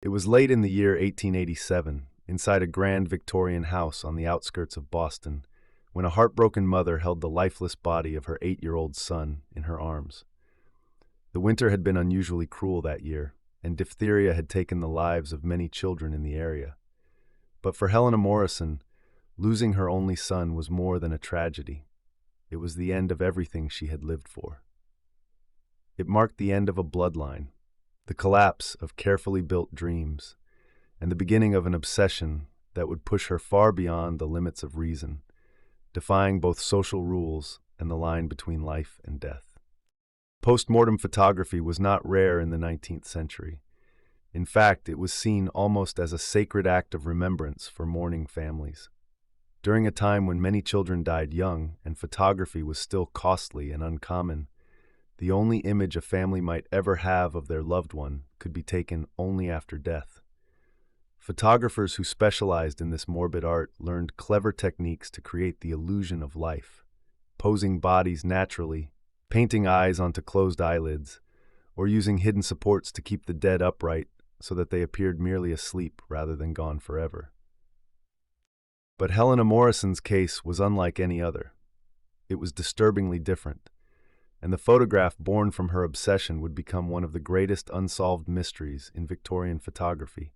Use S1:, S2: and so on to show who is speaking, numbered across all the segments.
S1: It was late in the year 1887, inside a grand Victorian house on the outskirts of Boston, when a heartbroken mother held the lifeless body of her 8-year-old son in her arms. The winter had been unusually cruel that year, and diphtheria had taken the lives of many children in the area. But for Helena Morrison, losing her only son was more than a tragedy. It was the end of everything she had lived for. It marked the end of a bloodline, the collapse of carefully built dreams, and the beginning of an obsession that would push her far beyond the limits of reason, defying both social rules and the line between life and death. Post-mortem photography was not rare in the 19th century. In fact, it was seen almost as a sacred act of remembrance for mourning families. During a time when many children died young and photography was still costly and uncommon, the only image a family might ever have of their loved one could be taken only after death. Photographers who specialized in this morbid art learned clever techniques to create the illusion of life, posing bodies naturally, painting eyes onto closed eyelids, or using hidden supports to keep the dead upright so that they appeared merely asleep rather than gone forever. But Helena Morrison's case was unlike any other. It was disturbingly different, and the photograph born from her obsession would become one of the greatest unsolved mysteries in Victorian photography,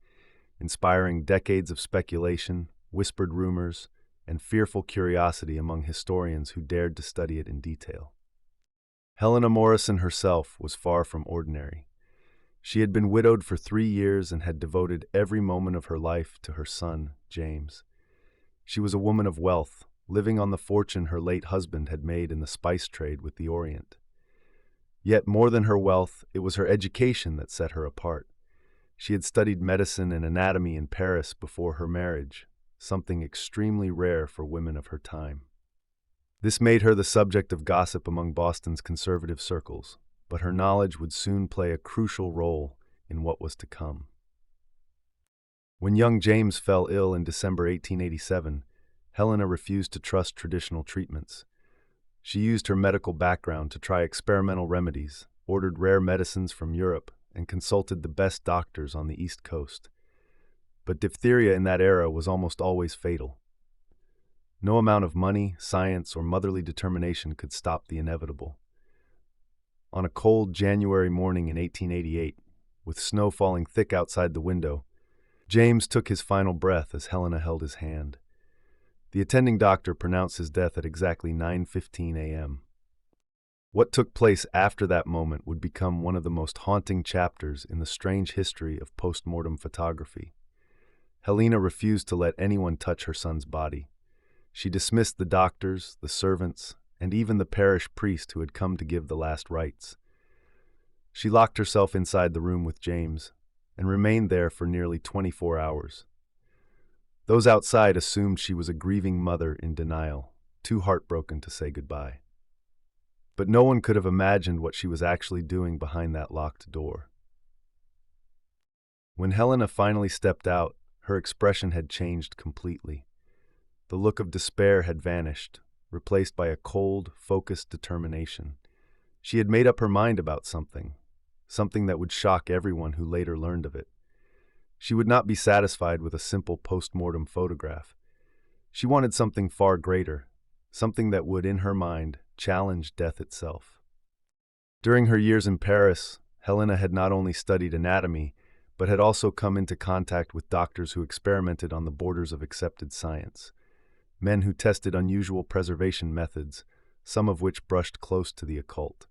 S1: inspiring decades of speculation, whispered rumors, and fearful curiosity among historians who dared to study it in detail. Helena Morrison herself was far from ordinary. She had been widowed for 3 years and had devoted every moment of her life to her son, James. She was a woman of wealth, living on the fortune her late husband had made in the spice trade with the Orient. Yet more than her wealth, it was her education that set her apart. She had studied medicine and anatomy in Paris before her marriage, something extremely rare for women of her time. This made her the subject of gossip among Boston's conservative circles, but her knowledge would soon play a crucial role in what was to come. When young James fell ill in December 1887, Helena refused to trust traditional treatments. She used her medical background to try experimental remedies, ordered rare medicines from Europe, and consulted the best doctors on the East Coast. But diphtheria in that era was almost always fatal. No amount of money, science, or motherly determination could stop the inevitable. On a cold January morning in 1888, with snow falling thick outside the window, James took his final breath as Helena held his hand. The attending doctor pronounced his death at exactly 9:15 a.m. What took place after that moment would become one of the most haunting chapters in the strange history of post-mortem photography. Helena refused to let anyone touch her son's body. She dismissed the doctors, the servants, and even the parish priest who had come to give the last rites. She locked herself inside the room with James and remained there for nearly 24 hours. Those outside assumed she was a grieving mother in denial, too heartbroken to say goodbye. But no one could have imagined what she was actually doing behind that locked door. When Helena finally stepped out, her expression had changed completely. The look of despair had vanished, replaced by a cold, focused determination. She had made up her mind about something that would shock everyone who later learned of it. She would not be satisfied with a simple post-mortem photograph. She wanted something far greater, something that would, in her mind, challenge death itself. During her years in Paris, Helena had not only studied anatomy, but had also come into contact with doctors who experimented on the borders of accepted science. Men who tested unusual preservation methods, some of which brushed close to the occult.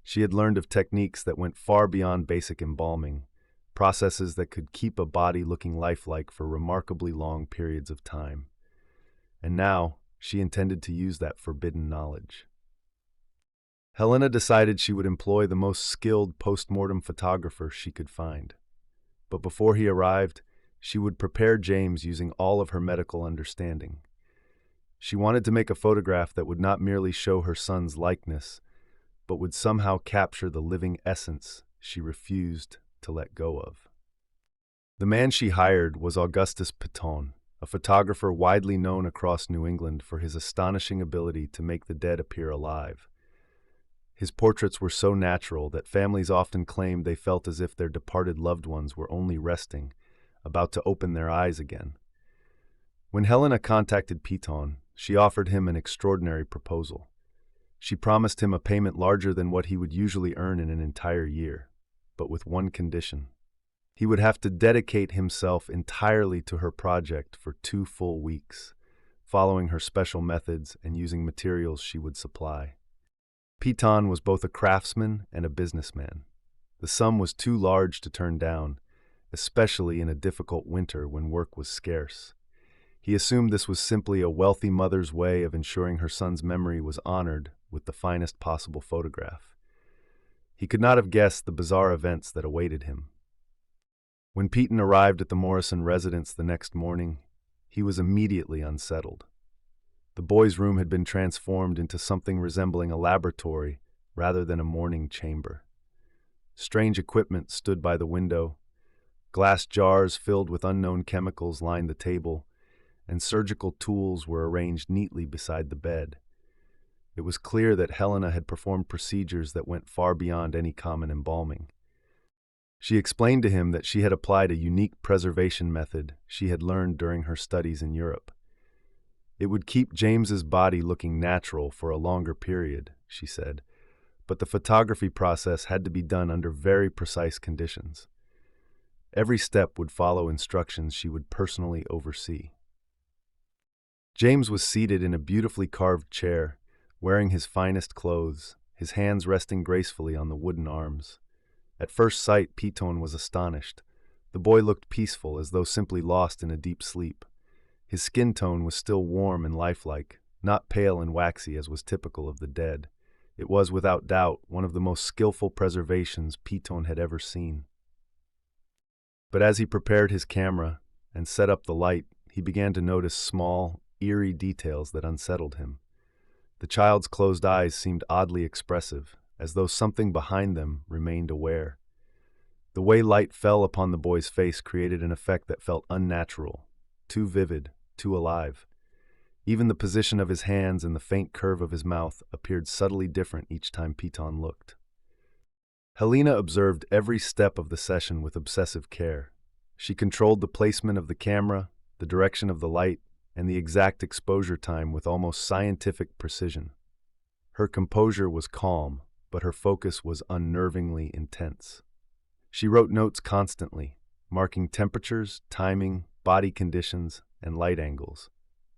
S1: She had learned of techniques that went far beyond basic embalming, processes that could keep a body looking lifelike for remarkably long periods of time. And now, she intended to use that forbidden knowledge. Helena decided she would employ the most skilled post-mortem photographer she could find. But before he arrived, she would prepare James using all of her medical understanding. She wanted to make a photograph that would not merely show her son's likeness, but would somehow capture the living essence she refused to let go of. The man she hired was Augustus Piton, a photographer widely known across New England for his astonishing ability to make the dead appear alive. His portraits were so natural that families often claimed they felt as if their departed loved ones were only resting, about to open their eyes again. When Helena contacted Piton, she offered him an extraordinary proposal. She promised him a payment larger than what he would usually earn in an entire year, but with one condition. He would have to dedicate himself entirely to her project for 2 full weeks, following her special methods and using materials she would supply. Piton was both a craftsman and a businessman. The sum was too large to turn down, especially in a difficult winter when work was scarce. He assumed this was simply a wealthy mother's way of ensuring her son's memory was honored with the finest possible photograph. He could not have guessed the bizarre events that awaited him. When Piton arrived at the Morrison residence the next morning, he was immediately unsettled. The boy's room had been transformed into something resembling a laboratory rather than a mourning chamber. Strange equipment stood by the window. Glass jars filled with unknown chemicals lined the table, and surgical tools were arranged neatly beside the bed. It was clear that Helena had performed procedures that went far beyond any common embalming. She explained to him that she had applied a unique preservation method she had learned during her studies in Europe. It would keep James's body looking natural for a longer period, she said, but the photography process had to be done under very precise conditions. Every step would follow instructions she would personally oversee. James was seated in a beautifully carved chair, wearing his finest clothes, his hands resting gracefully on the wooden arms. At first sight, Piton was astonished. The boy looked peaceful, as though simply lost in a deep sleep. His skin tone was still warm and lifelike, not pale and waxy as was typical of the dead. It was, without doubt, one of the most skillful preservations Piton had ever seen. But as he prepared his camera and set up the light, he began to notice small, eerie details that unsettled him. The child's closed eyes seemed oddly expressive, as though something behind them remained aware. The way light fell upon the boy's face created an effect that felt unnatural, too vivid, too alive. Even the position of his hands and the faint curve of his mouth appeared subtly different each time Piton looked. Helena observed every step of the session with obsessive care. She controlled the placement of the camera, the direction of the light, and the exact exposure time with almost scientific precision. Her composure was calm, but her focus was unnervingly intense. She wrote notes constantly, marking temperatures, timing, body conditions, and light angles.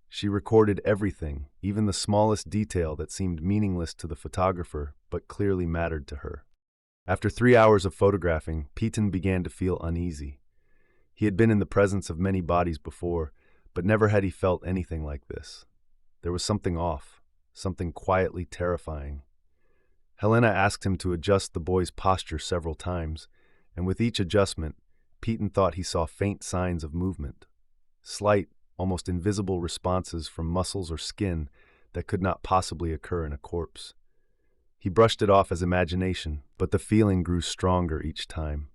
S1: She recorded everything, even the smallest detail that seemed meaningless to the photographer but clearly mattered to her. After 3 hours of photographing, Piton began to feel uneasy. He had been in the presence of many bodies before, but never had he felt anything like this. There was something off, something quietly terrifying. Helena asked him to adjust the boy's posture several times, and with each adjustment, Piton thought he saw faint signs of movement. Slight, almost invisible responses from muscles or skin that could not possibly occur in a corpse. He brushed it off as imagination, but the feeling grew stronger each time.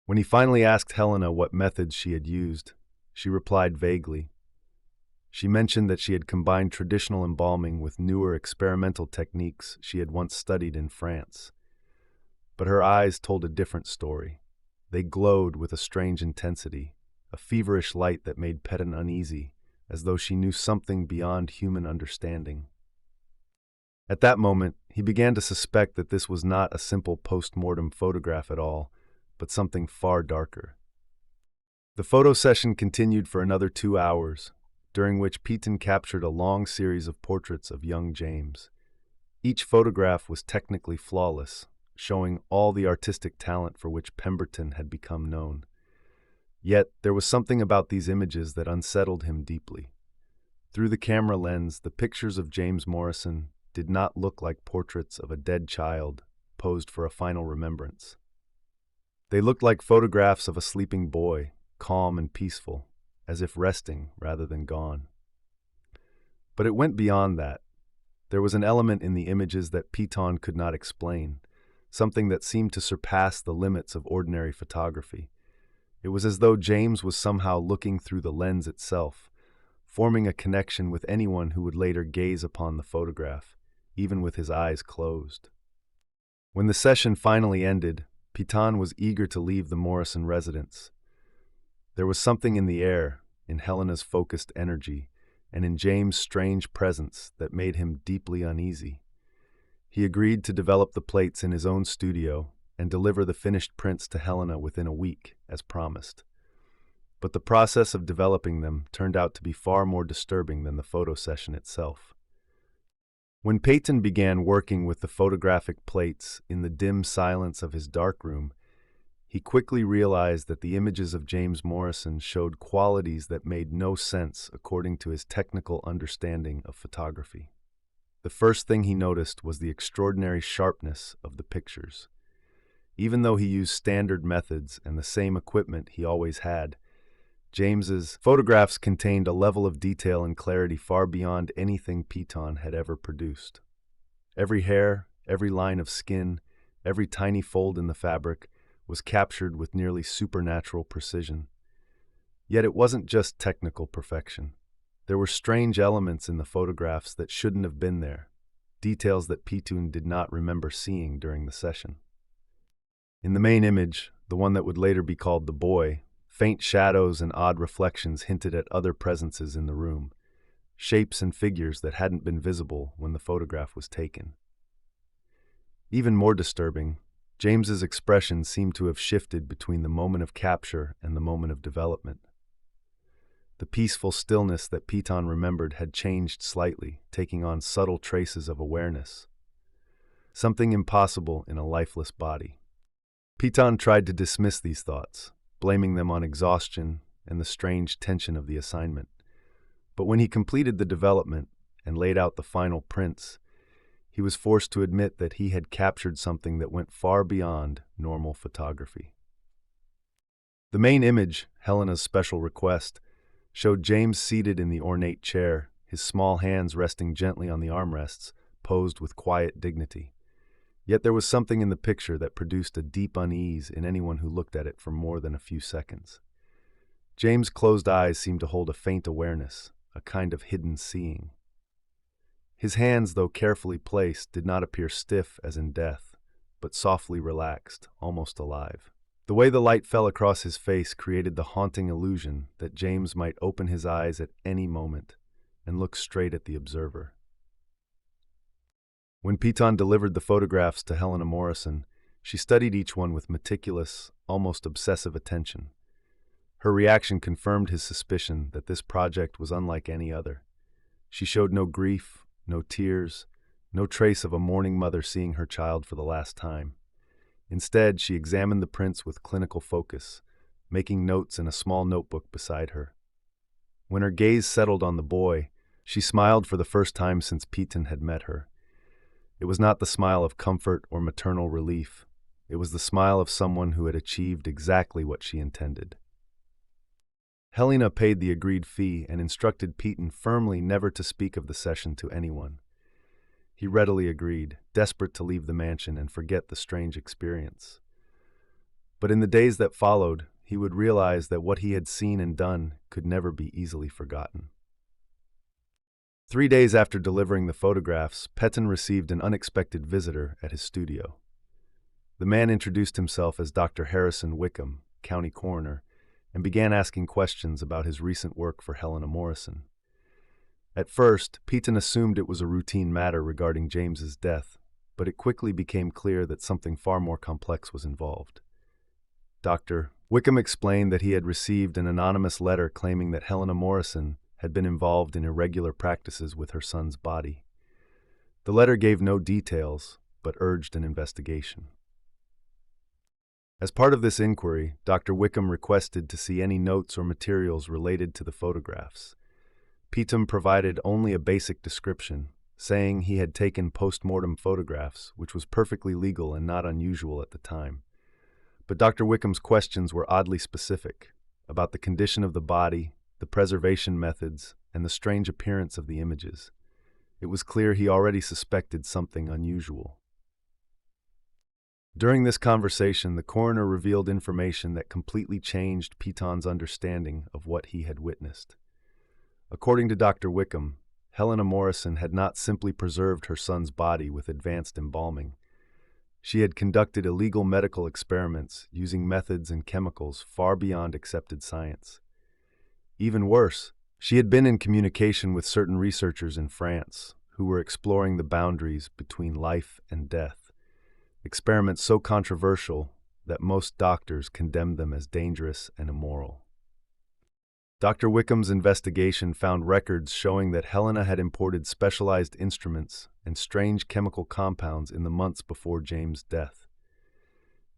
S1: When he finally asked Helena what methods she had used, she replied vaguely. She mentioned that she had combined traditional embalming with newer experimental techniques she had once studied in France. But her eyes told a different story. They glowed with a strange intensity, a feverish light that made Piton uneasy, as though she knew something beyond human understanding. At that moment, he began to suspect that this was not a simple post-mortem photograph at all, but something far darker. The photo session continued for another 2 hours, during which Piton captured a long series of portraits of young James. Each photograph was technically flawless, showing all the artistic talent for which Pemberton had become known. Yet, there was something about these images that unsettled him deeply. Through the camera lens, the pictures of James Morrison did not look like portraits of a dead child posed for a final remembrance. They looked like photographs of a sleeping boy, calm and peaceful, as if resting rather than gone. But it went beyond that. There was an element in the images that Piton could not explain, something that seemed to surpass the limits of ordinary photography. It was as though James was somehow looking through the lens itself, forming a connection with anyone who would later gaze upon the photograph, even with his eyes closed. When the session finally ended, Piton was eager to leave the Morrison residence. There was something in the air, in Helena's focused energy, and in James' strange presence that made him deeply uneasy. He agreed to develop the plates in his own studio and deliver the finished prints to Helena within a week, as promised. But the process of developing them turned out to be far more disturbing than the photo session itself. When Peyton began working with the photographic plates in the dim silence of his darkroom, he quickly realized that the images of James Morrison showed qualities that made no sense according to his technical understanding of photography. The first thing he noticed was the extraordinary sharpness of the pictures. Even though he used standard methods and the same equipment he always had, James's photographs contained a level of detail and clarity far beyond anything Piton had ever produced. Every hair, every line of skin, every tiny fold in the fabric was captured with nearly supernatural precision. Yet it wasn't just technical perfection. There were strange elements in the photographs that shouldn't have been there, details that Piton did not remember seeing during the session. In the main image, the one that would later be called the boy, faint shadows and odd reflections hinted at other presences in the room, shapes and figures that hadn't been visible when the photograph was taken. Even more disturbing, James's expression seemed to have shifted between the moment of capture and the moment of development. The peaceful stillness that Piton remembered had changed slightly, taking on subtle traces of awareness. Something impossible in a lifeless body. Piton tried to dismiss these thoughts, blaming them on exhaustion and the strange tension of the assignment. But when he completed the development and laid out the final prints, he was forced to admit that he had captured something that went far beyond normal photography. The main image, Helena's special request, showed James seated in the ornate chair, his small hands resting gently on the armrests, posed with quiet dignity. Yet there was something in the picture that produced a deep unease in anyone who looked at it for more than a few seconds. James' closed eyes seemed to hold a faint awareness, a kind of hidden seeing. His hands, though carefully placed, did not appear stiff as in death, but softly relaxed, almost alive. The way the light fell across his face created the haunting illusion that James might open his eyes at any moment and look straight at the observer. When Piton delivered the photographs to Helena Morrison, she studied each one with meticulous, almost obsessive attention. Her reaction confirmed his suspicion that this project was unlike any other. She showed no grief, no tears, no trace of a mourning mother seeing her child for the last time. Instead, she examined the prints with clinical focus, making notes in a small notebook beside her. When her gaze settled on the boy, she smiled for the first time since Piton had met her. It was not the smile of comfort or maternal relief. It was the smile of someone who had achieved exactly what she intended. Helena paid the agreed fee and instructed Piton firmly never to speak of the session to anyone. He readily agreed, desperate to leave the mansion and forget the strange experience. But in the days that followed, he would realize that what he had seen and done could never be easily forgotten. 3 days after delivering the photographs, Peyton received an unexpected visitor at his studio. The man introduced himself as Dr. Harrison Wickham, county coroner, and began asking questions about his recent work for Helena Morrison. At first, Peyton assumed it was a routine matter regarding James's death, but it quickly became clear that something far more complex was involved. Dr. Wickham explained that he had received an anonymous letter claiming that Helena Morrison had been involved in irregular practices with her son's body. The letter gave no details, but urged an investigation. As part of this inquiry, Dr. Wickham requested to see any notes or materials related to the photographs. Peyton provided only a basic description, saying he had taken post-mortem photographs, which was perfectly legal and not unusual at the time. But Dr. Wickham's questions were oddly specific, about the condition of the body, the preservation methods, and the strange appearance of the images. It was clear he already suspected something unusual. During this conversation, the coroner revealed information that completely changed Peyton's understanding of what he had witnessed. According to Dr. Wickham, Helena Morrison had not simply preserved her son's body with advanced embalming. She had conducted illegal medical experiments using methods and chemicals far beyond accepted science. Even worse, she had been in communication with certain researchers in France who were exploring the boundaries between life and death, experiments so controversial that most doctors condemned them as dangerous and immoral. Dr. Wickham's investigation found records showing that Helena had imported specialized instruments and strange chemical compounds in the months before James' death.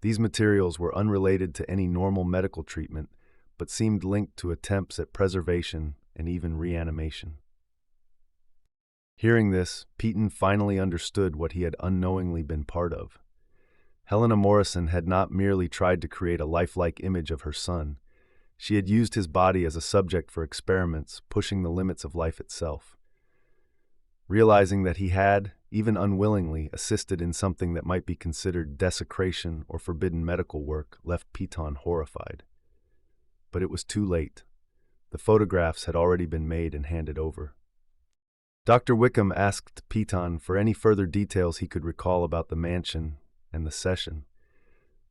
S1: These materials were unrelated to any normal medical treatment, but seemed linked to attempts at preservation and even reanimation. Hearing this, Peyton finally understood what he had unknowingly been part of. Helena Morrison had not merely tried to create a lifelike image of her son. She had used his body as a subject for experiments, pushing the limits of life itself. Realizing that he had, even unwillingly, assisted in something that might be considered desecration or forbidden medical work left Peyton horrified. But it was too late. The photographs had already been made and handed over. Dr. Wickham asked Peyton for any further details he could recall about the mansion and the session.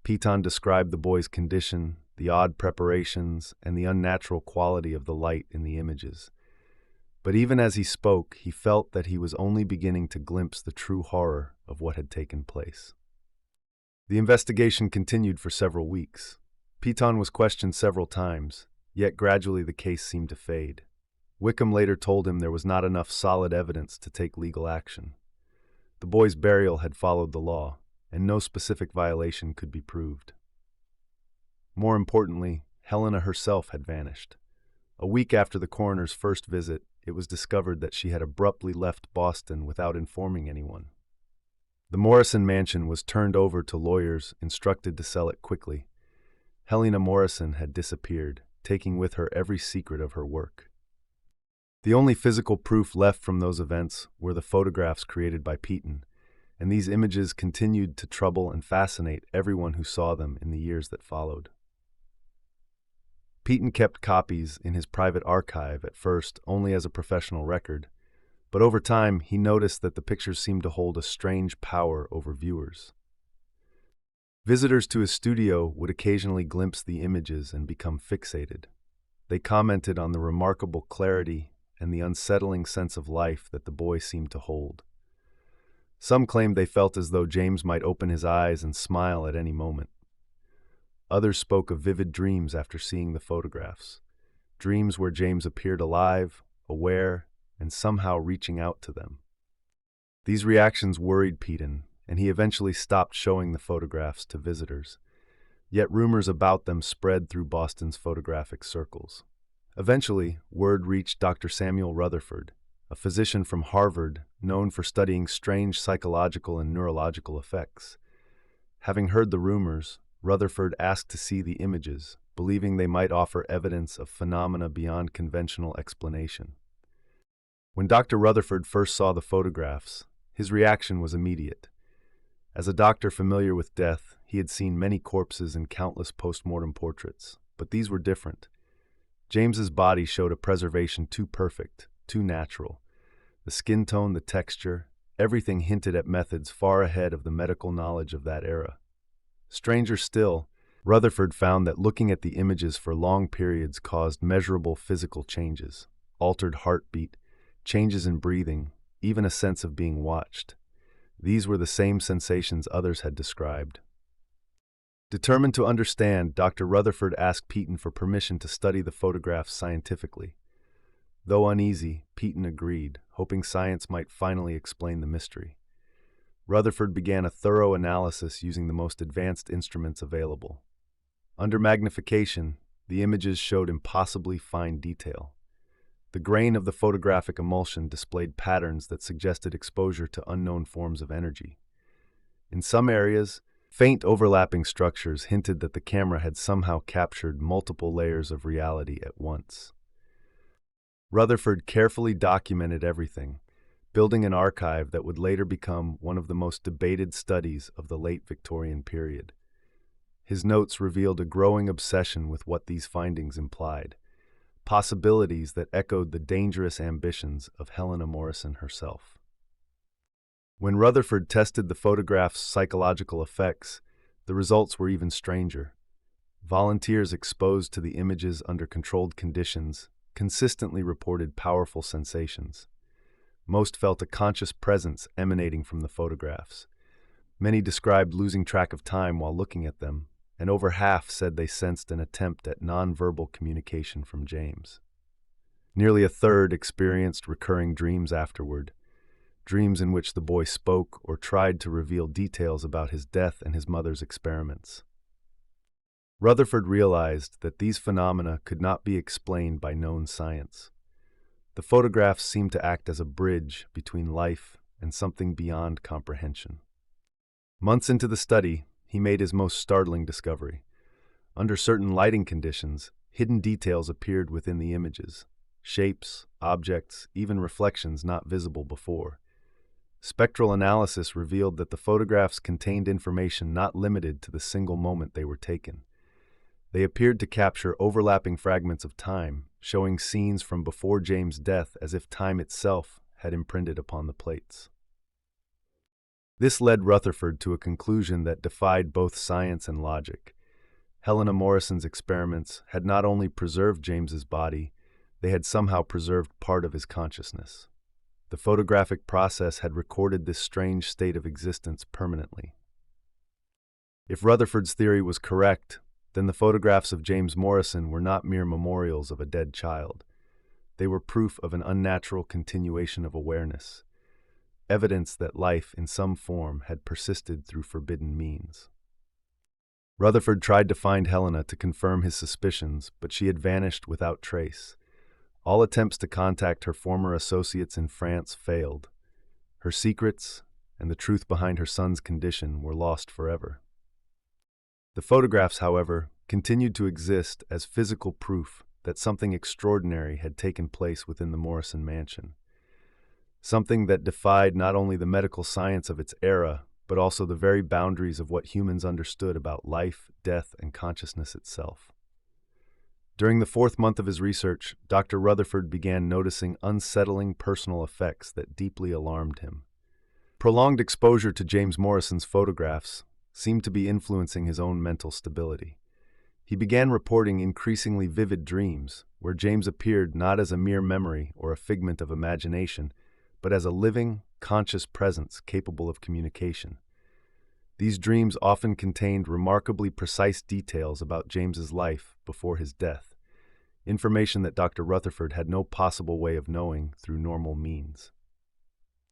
S1: Peyton described the boy's condition, the odd preparations, and the unnatural quality of the light in the images. But even as he spoke, he felt that he was only beginning to glimpse the true horror of what had taken place. The investigation continued for several weeks. Peyton was questioned several times, yet gradually the case seemed to fade. Wickham later told him there was not enough solid evidence to take legal action. The boy's burial had followed the law, and no specific violation could be proved. More importantly, Helena herself had vanished. A week after the coroner's first visit, it was discovered that she had abruptly left Boston without informing anyone. The Morrison mansion was turned over to lawyers instructed to sell it quickly. Helena Morrison had disappeared, taking with her every secret of her work. The only physical proof left from those events were the photographs created by Peyton, and these images continued to trouble and fascinate everyone who saw them in the years that followed. Peyton kept copies in his private archive at first only as a professional record, but over time he noticed that the pictures seemed to hold a strange power over viewers. Visitors to his studio would occasionally glimpse the images and become fixated. They commented on the remarkable clarity and the unsettling sense of life that the boy seemed to hold. Some claimed they felt as though James might open his eyes and smile at any moment. Others spoke of vivid dreams after seeing the photographs, dreams where James appeared alive, aware, and somehow reaching out to them. These reactions worried Peyton, and he eventually stopped showing the photographs to visitors. Yet rumors about them spread through Boston's photographic circles. Eventually, word reached Dr. Samuel Rutherford, a physician from Harvard known for studying strange psychological and neurological effects. Having heard the rumors, Rutherford asked to see the images, believing they might offer evidence of phenomena beyond conventional explanation. When Dr. Rutherford first saw the photographs, his reaction was immediate. As a doctor familiar with death, he had seen many corpses and countless post-mortem portraits, but these were different. James's body showed a preservation too perfect, too natural. The skin tone, the texture, everything hinted at methods far ahead of the medical knowledge of that era. Stranger still, Rutherford found that looking at the images for long periods caused measurable physical changes, altered heartbeat, changes in breathing, even a sense of being watched. These were the same sensations others had described. Determined to understand, Dr. Rutherford asked Peyton for permission to study the photographs scientifically. Though uneasy, Peyton agreed, hoping science might finally explain the mystery. Rutherford began a thorough analysis using the most advanced instruments available. Under magnification, the images showed impossibly fine detail. The grain of the photographic emulsion displayed patterns that suggested exposure to unknown forms of energy. In some areas, faint overlapping structures hinted that the camera had somehow captured multiple layers of reality at once. Rutherford carefully documented everything, building an archive that would later become one of the most debated studies of the late Victorian period. His notes revealed a growing obsession with what these findings implied, possibilities that echoed the dangerous ambitions of Helena Morrison herself. When Rutherford tested the photograph's psychological effects, the results were even stranger. Volunteers exposed to the images under controlled conditions consistently reported powerful sensations. Most felt a conscious presence emanating from the photographs. Many described losing track of time while looking at them, and over half said they sensed an attempt at nonverbal communication from James. Nearly a third experienced recurring dreams afterward, dreams in which the boy spoke or tried to reveal details about his death and his mother's experiments. Rutherford realized that these phenomena could not be explained by known science. The photographs seemed to act as a bridge between life and something beyond comprehension. Months into the study, he made his most startling discovery. Under certain lighting conditions, hidden details appeared within the images, shapes, objects, even reflections not visible before. Spectral analysis revealed that the photographs contained information not limited to the single moment they were taken. They appeared to capture overlapping fragments of time, showing scenes from before James' death as if time itself had imprinted upon the plates. This led Rutherford to a conclusion that defied both science and logic. Helena Morrison's experiments had not only preserved James's body, they had somehow preserved part of his consciousness. The photographic process had recorded this strange state of existence permanently. If Rutherford's theory was correct, then the photographs of James Morrison were not mere memorials of a dead child. They were proof of an unnatural continuation of awareness, evidence that life in some form had persisted through forbidden means. Rutherford tried to find Helena to confirm his suspicions, but she had vanished without trace. All attempts to contact her former associates in France failed. Her secrets and the truth behind her son's condition were lost forever. The photographs, however, continued to exist as physical proof that something extraordinary had taken place within the Morrison mansion. Something that defied not only the medical science of its era, but also the very boundaries of what humans understood about life, death, and consciousness itself. During the 4th month of his research, Dr. Rutherford began noticing unsettling personal effects that deeply alarmed him. Prolonged exposure to James Morrison's photographs seemed to be influencing his own mental stability. He began reporting increasingly vivid dreams, where James appeared not as a mere memory or a figment of imagination, but as a living, conscious presence capable of communication. These dreams often contained remarkably precise details about James's life before his death, information that Dr. Rutherford had no possible way of knowing through normal means.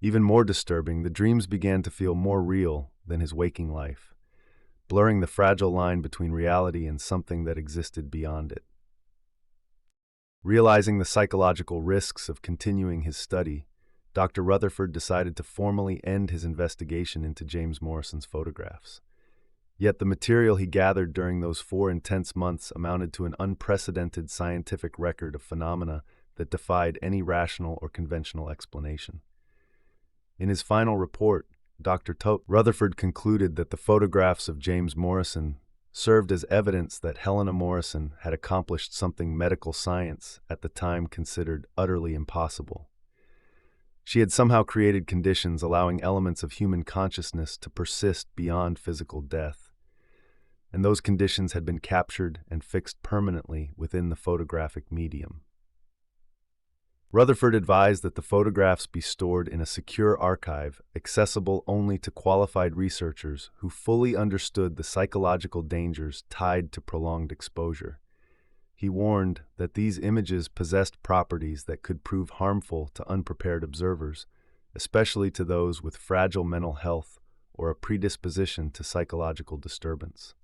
S1: Even more disturbing, the dreams began to feel more real than his waking life, blurring the fragile line between reality and something that existed beyond it. Realizing the psychological risks of continuing his study, Dr. Rutherford decided to formally end his investigation into James Morrison's photographs. Yet the material he gathered during those 4 intense months amounted to an unprecedented scientific record of phenomena that defied any rational or conventional explanation. In his final report, Dr. Rutherford concluded that the photographs of James Morrison served as evidence that Helena Morrison had accomplished something medical science at the time considered utterly impossible. She had somehow created conditions allowing elements of human consciousness to persist beyond physical death, and those conditions had been captured and fixed permanently within the photographic medium. Rutherford advised that the photographs be stored in a secure archive accessible only to qualified researchers who fully understood the psychological dangers tied to prolonged exposure. He warned that these images possessed properties that could prove harmful to unprepared observers, especially to those with fragile mental health or a predisposition to psychological disturbance.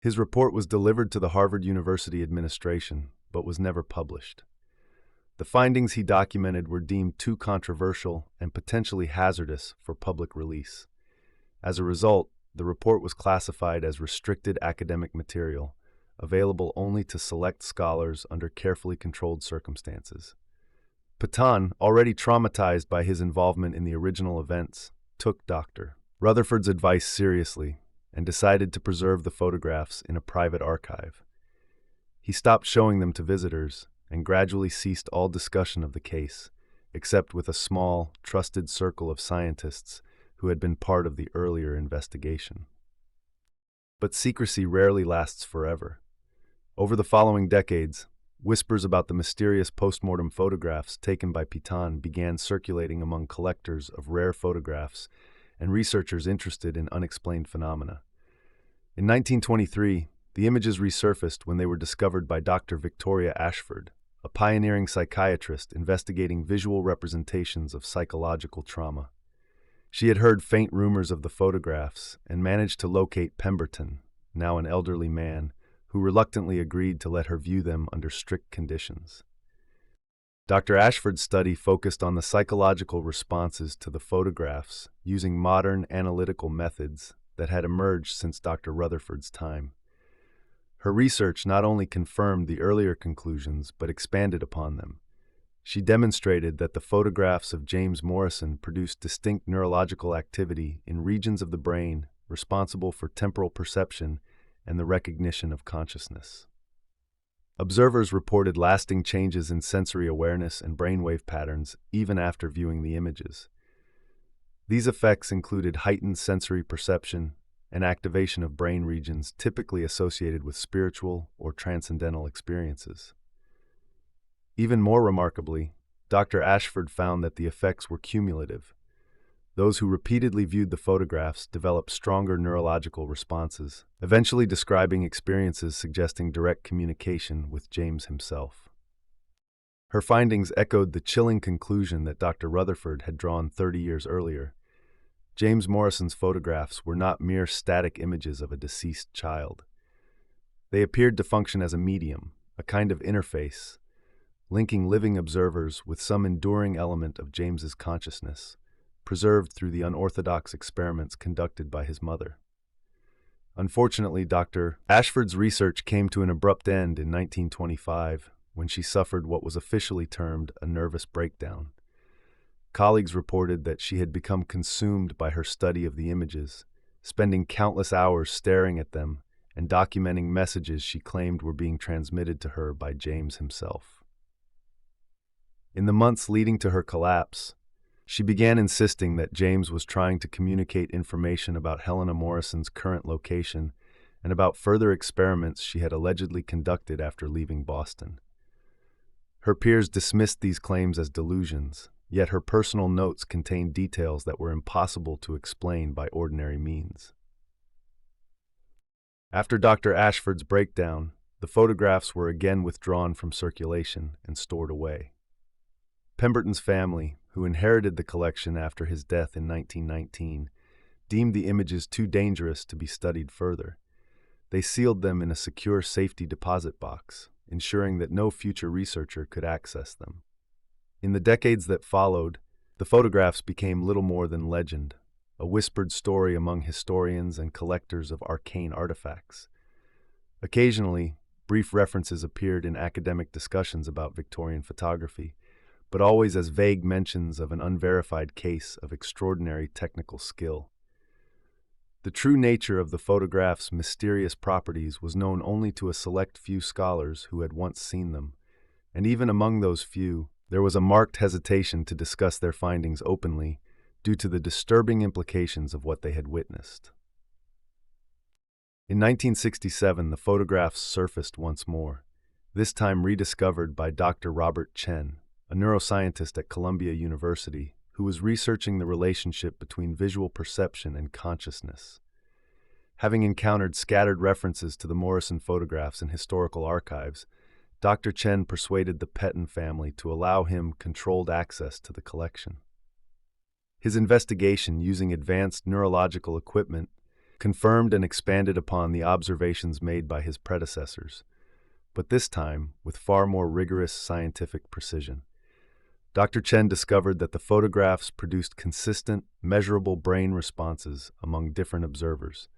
S1: His report was delivered to the Harvard University administration, but was never published. The findings he documented were deemed too controversial and potentially hazardous for public release. As a result, the report was classified as restricted academic material, available only to select scholars under carefully controlled circumstances. Patan, already traumatized by his involvement in the original events, took Dr. Rutherford's advice seriously and decided to preserve the photographs in a private archive. He stopped showing them to visitors and gradually ceased all discussion of the case, except with a small, trusted circle of scientists who had been part of the earlier investigation. But secrecy rarely lasts forever. Over the following decades, whispers about the mysterious postmortem photographs taken by Piton began circulating among collectors of rare photographs and researchers interested in unexplained phenomena. In 1923, the images resurfaced when they were discovered by Dr. Victoria Ashford, a pioneering psychiatrist investigating visual representations of psychological trauma. She had heard faint rumors of the photographs and managed to locate Pemberton, now an elderly man, who reluctantly agreed to let her view them under strict conditions. Dr. Ashford's study focused on the psychological responses to the photographs using modern analytical methods that had emerged since Dr. Rutherford's time. Her research not only confirmed the earlier conclusions but expanded upon them. She demonstrated that the photographs of James Morrison produced distinct neurological activity in regions of the brain responsible for temporal perception and the recognition of consciousness. Observers reported lasting changes in sensory awareness and brainwave patterns even after viewing the images. These effects included heightened sensory perception and activation of brain regions typically associated with spiritual or transcendental experiences. Even more remarkably, Dr. Ashford found that the effects were cumulative. Those who repeatedly viewed the photographs developed stronger neurological responses, eventually describing experiences suggesting direct communication with James himself. Her findings echoed the chilling conclusion that Dr. Rutherford had drawn 30 years earlier. James Morrison's photographs were not mere static images of a deceased child. They appeared to function as a medium, a kind of interface, linking living observers with some enduring element of James's consciousness, preserved through the unorthodox experiments conducted by his mother. Unfortunately, Dr. Ashford's research came to an abrupt end in 1925 when she suffered what was officially termed a nervous breakdown. Colleagues reported that she had become consumed by her study of the images, spending countless hours staring at them and documenting messages she claimed were being transmitted to her by James himself. In the months leading to her collapse, she began insisting that James was trying to communicate information about Helena Morrison's current location and about further experiments she had allegedly conducted after leaving Boston. Her peers dismissed these claims as delusions, yet her personal notes contained details that were impossible to explain by ordinary means. After Dr. Ashford's breakdown, the photographs were again withdrawn from circulation and stored away. Pemberton's family, who inherited the collection after his death in 1919, deemed the images too dangerous to be studied further. They sealed them in a secure safety deposit box, ensuring that no future researcher could access them. In the decades that followed, the photographs became little more than legend, a whispered story among historians and collectors of arcane artifacts. Occasionally, brief references appeared in academic discussions about Victorian photography, but always as vague mentions of an unverified case of extraordinary technical skill. The true nature of the photographs' mysterious properties was known only to a select few scholars who had once seen them, and even among those few, there was a marked hesitation to discuss their findings openly due to the disturbing implications of what they had witnessed. In 1967, the photographs surfaced once more, this time rediscovered by Dr. Robert Chen, a neuroscientist at Columbia University who was researching the relationship between visual perception and consciousness. Having encountered scattered references to the Morrison photographs in historical archives, Dr. Chen persuaded the Petton family to allow him controlled access to the collection. His investigation using advanced neurological equipment confirmed and expanded upon the observations made by his predecessors, but this time with far more rigorous scientific precision. Dr. Chen discovered that the photographs produced consistent, measurable brain responses among different observers.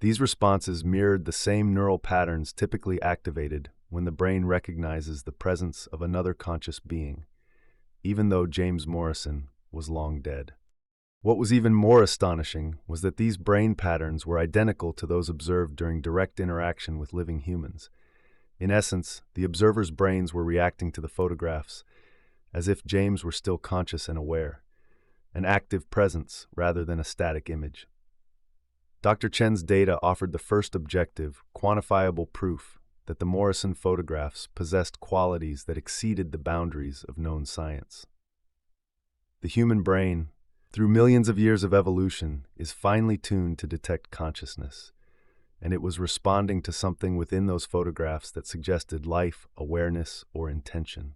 S1: These responses mirrored the same neural patterns typically activated when the brain recognizes the presence of another conscious being, even though James Morrison was long dead. What was even more astonishing was that these brain patterns were identical to those observed during direct interaction with living humans. In essence, the observers' brains were reacting to the photographs, as if James were still conscious and aware, an active presence rather than a static image. Dr. Chen's data offered the first objective, quantifiable proof that the Morrison photographs possessed qualities that exceeded the boundaries of known science. The human brain, through millions of years of evolution, is finely tuned to detect consciousness, and it was responding to something within those photographs that suggested life, awareness, or intention.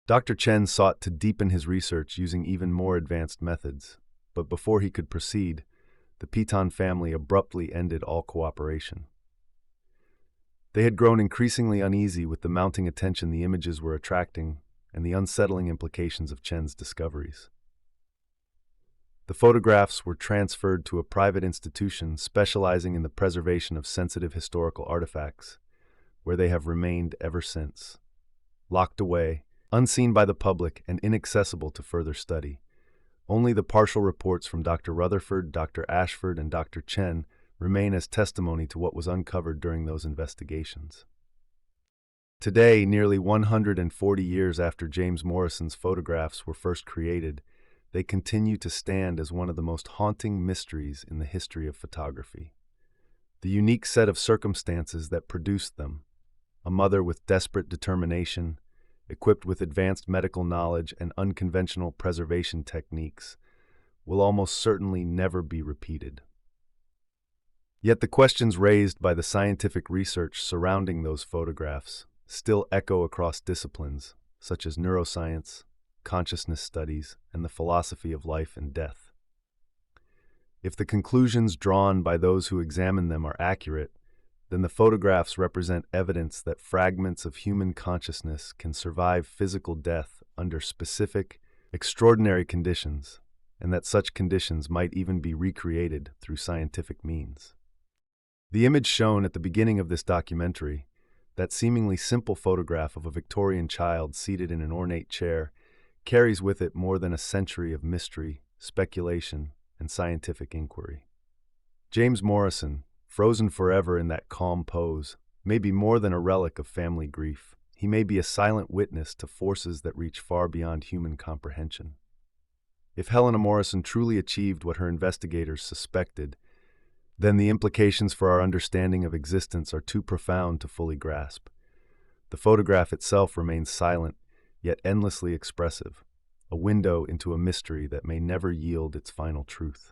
S1: Dr. Chen sought to deepen his research using even more advanced methods, but before he could proceed, the Piton family abruptly ended all cooperation. They had grown increasingly uneasy with the mounting attention the images were attracting and the unsettling implications of Chen's discoveries. The photographs were transferred to a private institution specializing in the preservation of sensitive historical artifacts, where they have remained ever since, locked away, unseen by the public and inaccessible to further study. Only the partial reports from Dr. Rutherford, Dr. Ashford, and Dr. Chen remain as testimony to what was uncovered during those investigations. Today, nearly 140 years after James Morrison's photographs were first created, they continue to stand as one of the most haunting mysteries in the history of photography. The unique set of circumstances that produced them, a mother with desperate determination, equipped with advanced medical knowledge and unconventional preservation techniques, will almost certainly never be repeated. Yet the questions raised by the scientific research surrounding those photographs still echo across disciplines such as neuroscience, consciousness studies, and the philosophy of life and death. If the conclusions drawn by those who examine them are accurate, then the photographs represent evidence that fragments of human consciousness can survive physical death under specific, extraordinary conditions, and that such conditions might even be recreated through scientific means. The image shown at the beginning of this documentary, that seemingly simple photograph of a Victorian child seated in an ornate chair, carries with it more than a century of mystery, speculation, and scientific inquiry. James Morrison, frozen forever in that calm pose, may be more than a relic of family grief. He may be a silent witness to forces that reach far beyond human comprehension. If Helena Morrison truly achieved what her investigators suspected, then the implications for our understanding of existence are too profound to fully grasp. The photograph itself remains silent, yet endlessly expressive, a window into a mystery that may never yield its final truth.